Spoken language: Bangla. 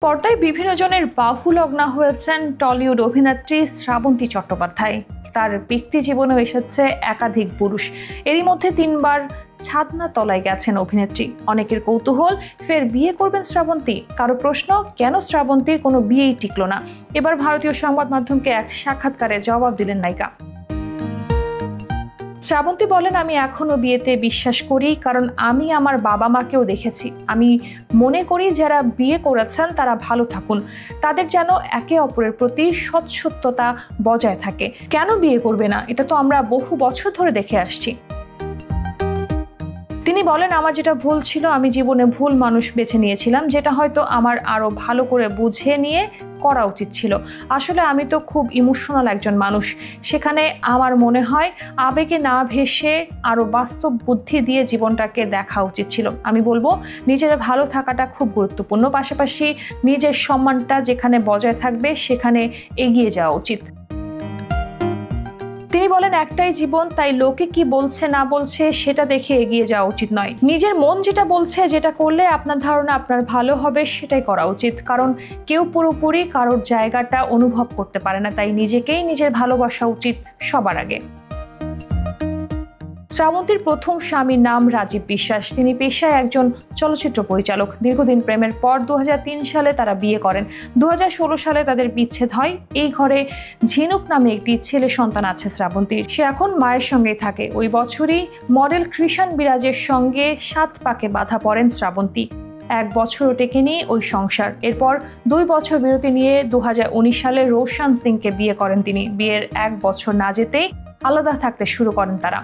পর্দায় বিভিন্ন জনের বাহু লগ্না হয়েছেন টলিউড অভিনেত্রী শ্রাবন্তী চট্টোপাধ্যায়। তার ব্যক্তি জীবনেও এসেছে একাধিক পুরুষ। এরই মধ্যে 3 বার ছাদনা তলায় গেছেন অভিনেত্রী। অনেকের কৌতূহল, ফের বিয়ে করবেন শ্রাবন্তী? কারো প্রশ্ন, কেন শ্রাবন্তীর কোনো বিয়েই টিকল না? এবার ভারতীয় সংবাদ মাধ্যমকে এক সাক্ষাৎকারে জবাব দিলেন নায়িকা। শ্রাবন্তী বলেন, আমি এখনো বিয়েতে বিশ্বাস করি, কারণ আমি আমার বাবা মাকেও দেখেছি। আমি মনে করি যারা বিয়ে করেছেন তারা ভালো থাকুন, তাদের যেন একে অপরের প্রতি সৎসত্যতা বজায় থাকে। কেন বিয়ে করবে না? এটা তো আমরা বহু বছর ধরে দেখে আসছি। তিনি বলেন, আমার যেটা ভুল ছিল, আমি জীবনে ভুল মানুষ বেছে নিয়েছিলাম, যেটা হয়তো আমার আরো ভালো করে বুঝে নিয়ে করা উচিত ছিল। আসলে আমি তো খুব ইমোশনাল একজন মানুষ। সেখানে আমার মনে হয় আবেগে না ভেসে আরো বাস্তব বুদ্ধি দিয়ে জীবনটাকে দেখা উচিত ছিল। আমি বলবো, নিজের ভালো থাকাটা খুব গুরুত্বপূর্ণ, পাশাপাশি নিজের সম্মানটা যেখানে বজায় থাকবে সেখানে এগিয়ে যাওয়া উচিত। তিনি বলেন, একটাই জীবন, তাই লোকে কি বলছে না বলছে সেটা দেখে এগিয়ে যাওয়া উচিত নয়। নিজের মন যেটা বলছে, যেটা করলে আপনার ধারণা আপনার ভালো হবে, সেটাই করা উচিত। কারণ কেউ পুরোপুরি কারোর জায়গাটা অনুভব করতে পারে না, তাই নিজেকেই নিজের ভালোবাসা উচিত সবার আগে। শ্রাবন্তীর প্রথম স্বামীর নাম রাজীব বিশ্বাস। তিনি পেশায় একজন চলচ্চিত্র পরিচালক। দীর্ঘদিন প্রেমের পর 2003 সালে তারা বিয়ে করেন। 2016 সালে তাদের বিচ্ছেদ হয়। এই ঘরে ঝিনুক নামে একটি ছেলে সন্তান আছে শ্রাবন্তীর। সে এখন মায়ের সঙ্গেই থাকে। ওই বছরই মডেল কৃষাণ বিরাজের সঙ্গে 7 পাকে বাঁধা পড়েন শ্রাবন্তী। 1 বছরও টেকেনি ওই সংসার। এরপর 2 বছর বিরতি নিয়ে 2019 সালে রোশান সিংকে বিয়ে করেন তিনি। বিয়ের 1 বছর না যেতেই আলাদা থাকতে শুরু করেন তারা।